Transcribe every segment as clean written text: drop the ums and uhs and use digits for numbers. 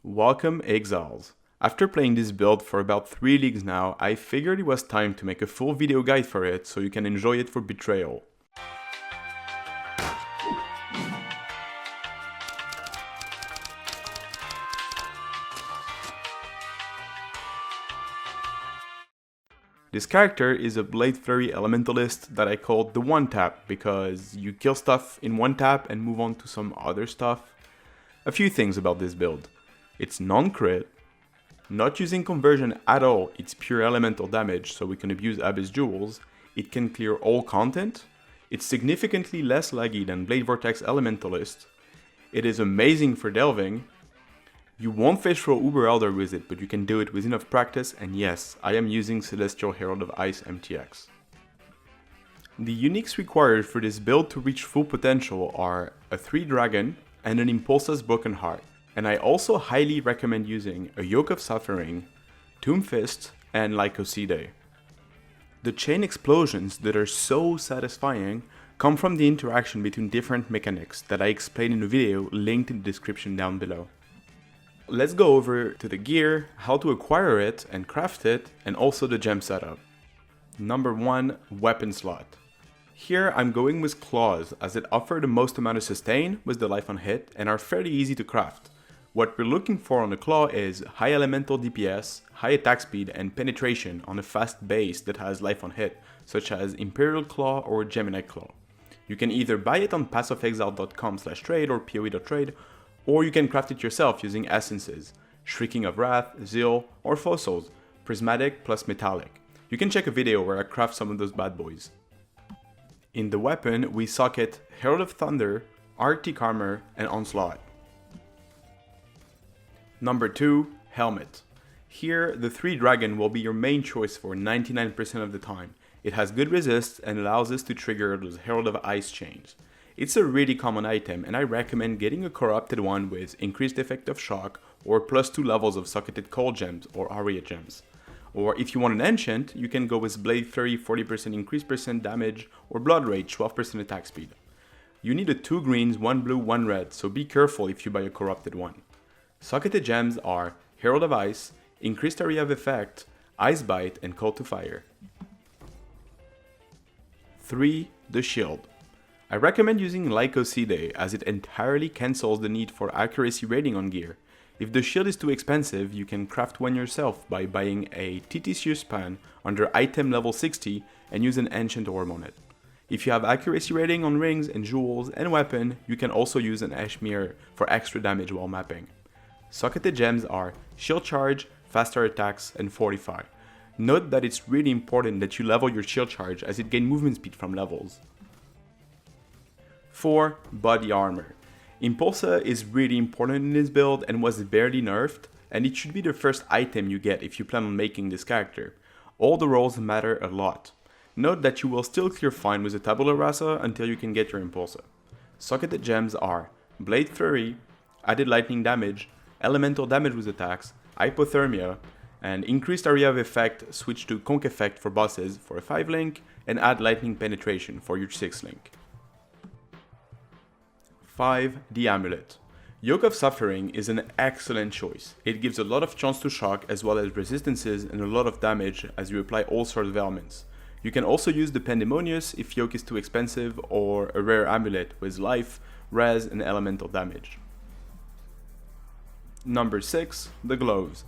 Welcome Exiles. After playing this build for about 3 leagues now, I figured it was time to make a full video guide for it so you can enjoy it for Betrayal. This character is a Blade Flurry elementalist that I called the one tap because you kill stuff in one tap and move on to some other stuff. A few things about this build. It's non-crit, not using conversion at all, it's pure elemental damage so we can abuse Abyss Jewels, it can clear all content, it's significantly less laggy than Blade Vortex Elementalist, it is amazing for delving, you won't fish for Uber Elder with it but you can do it with enough practice, and yes, I am using Celestial Herald of Ice MTX. The uniques required for this build to reach full potential are a 3 dragon and an Impulsa's Broken Heart. And I also highly recommend using a Yoke of Suffering, Tomb Fist, and Lycoside. The chain explosions that are so satisfying come from the interaction between different mechanics that I explained in a video linked in the description down below. Let's go over to the gear, how to acquire it and craft it, and also the gem setup. Number 1, weapon slot. Here I'm going with claws as it offers the most amount of sustain with the life on hit and are fairly easy to craft. What we're looking for on the claw is high elemental DPS, high attack speed, and penetration on a fast base that has life on hit, such as Imperial Claw or Gemini Claw. You can either buy it on pathofexile.com/trade or poe.trade, or you can craft it yourself using essences, Shrieking of Wrath, Zeal, or Fossils, Prismatic plus Metallic. You can check a video where I craft some of those bad boys. In the weapon, we socket Herald of Thunder, Arctic Armor, and Onslaught. Number 2, Helmet. Here, the 3 dragon will be your main choice for 99% of the time. It has good resist and allows us to trigger those Herald of Ice chains. It's a really common item and I recommend getting a corrupted one with increased effect of shock or +2 levels of socketed cold gems or aria gems. Or if you want an enchant, you can go with Blade Flurry 40% increased percent damage or Blood Rage 12% attack speed. You need a 2 greens, 1 blue, 1 red, so be careful if you buy a corrupted one. Socketed gems are Herald of Ice, Increased Area of Effect, Ice Bite, and Call to Fire. 3. The Shield. I recommend using Lycoside as it entirely cancels the need for accuracy rating on gear. If the shield is too expensive, you can craft one yourself by buying a TTC span under item level 60 and use an Ancient Orb on it. If you have accuracy rating on rings and jewels and weapon, you can also use an Ashmere for extra damage while mapping. Socketed gems are Shield Charge, Faster Attacks, and Fortify. Note that it's really important that you level your Shield Charge as it gains movement speed from levels. 4. Body Armor. Impulsa is really important in this build and was barely nerfed, and it should be the first item you get if you plan on making this character. All the rolls matter a lot. Note that you will still clear fine with a Tabula Rasa until you can get your Impulsa. Socketed gems are Blade Flurry, added lightning damage, elemental damage with attacks, hypothermia, and increased area of effect switch to conk effect for bosses for a 5 link, and add lightning penetration for your 6 link. 5. The Amulet. Yoke of Suffering is an excellent choice. It gives a lot of chance to shock as well as resistances and a lot of damage as you apply all sorts of elements. You can also use the Pandemonious if Yoke is too expensive, or a rare amulet with life, res, and elemental damage. Number 6. The Gloves.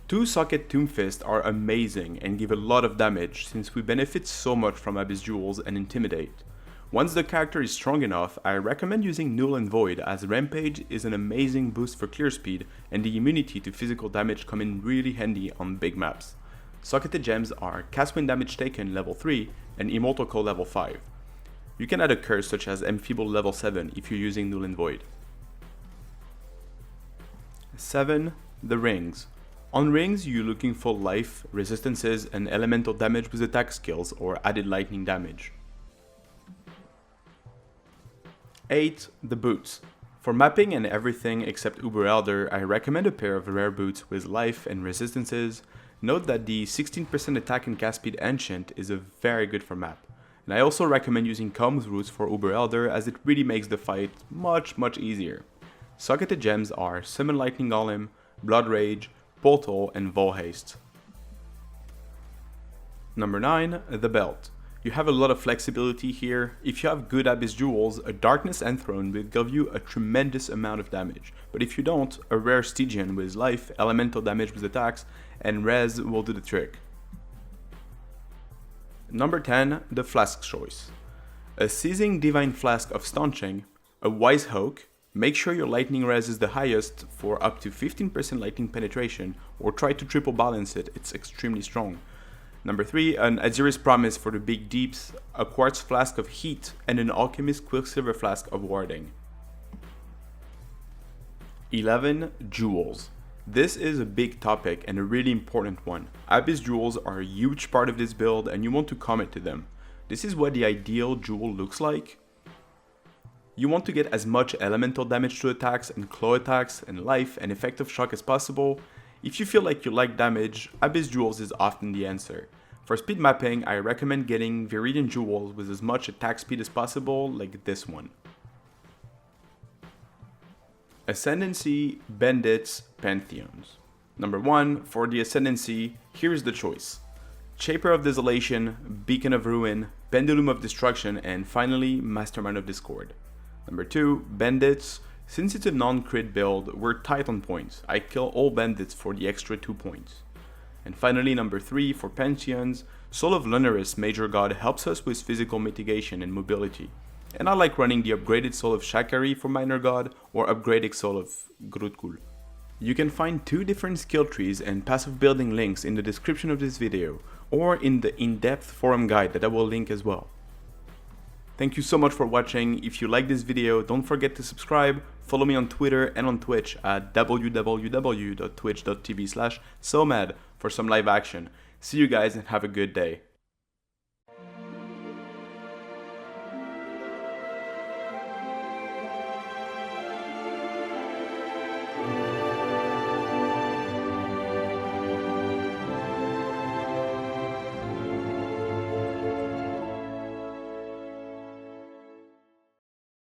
2 socket Tomb Fist are amazing and give a lot of damage since we benefit so much from Abyss Jewels and Intimidate. Once the character is strong enough, I recommend using Null and Void as Rampage is an amazing boost for clear speed and the immunity to physical damage come in really handy on big maps. Socketed gems are Cast When Damage Taken level 3 and Immortal Call level 5. You can add a curse such as Enfeeble level 7 if you're using Null and Void. 7. The Rings. On rings, you're looking for life, resistances, and elemental damage with attack skills or added lightning damage. 8. The Boots. For mapping and everything except Uber Elder, I recommend a pair of rare boots with life and resistances. Note that the 16% attack and cast speed Ancient is a very good for map. And I also recommend using Combs Roots for Uber Elder as it really makes the fight much easier. Socketed gems are Summon Lightning Golem, Blood Rage, Portal, and Vol Haste. Number 9, the Belt. You have a lot of flexibility here. If you have good Abyss Jewels, a Darkness Enthroned will give you a tremendous amount of damage. But if you don't, a rare Stygian with life, elemental damage with attacks, and res will do the trick. Number 10, the Flask choice. A Seizing Divine Flask of Staunching, a Wise Hoke. Make sure your lightning res is the highest for up to 15% lightning penetration, or try to triple balance it, it's extremely strong. Number 3, an Azir's Promise for the big deeps, a Quartz Flask of Heat, and an Alchemist Quicksilver Flask of Warding. 11. Jewels. This is a big topic and a really important one. Abyss Jewels are a huge part of this build and you want to commit to them. This is what the ideal jewel looks like. You want to get as much elemental damage to attacks and claw attacks and life and effective shock as possible. If you feel like you like damage, Abyss Jewels is often the answer. For speed mapping, I recommend getting Viridian Jewels with as much attack speed as possible, like this one. Ascendency, Bandits, Pantheons. Number 1, for the Ascendency, here's the choice. Shaper of Desolation, Beacon of Ruin, Pendulum of Destruction, and finally, Mastermind of Discord. Number 2, Bandits. Since it's a non-crit build, we're tight on points. I kill all bandits for the extra 2 points. And finally, number 3, for Pantheons, Soul of Lunaris Major God helps us with physical mitigation and mobility. And I like running the upgraded Soul of Shakari for Minor God or upgraded Soul of Grutkul. You can find 2 different skill trees and passive building links in the description of this video, or in the in-depth forum guide that I will link as well. Thank you so much for watching. If you like this video, don't forget to subscribe, follow me on Twitter and on Twitch at www.twitch.tv/SOMAYD for some live action. See you guys and have a good day.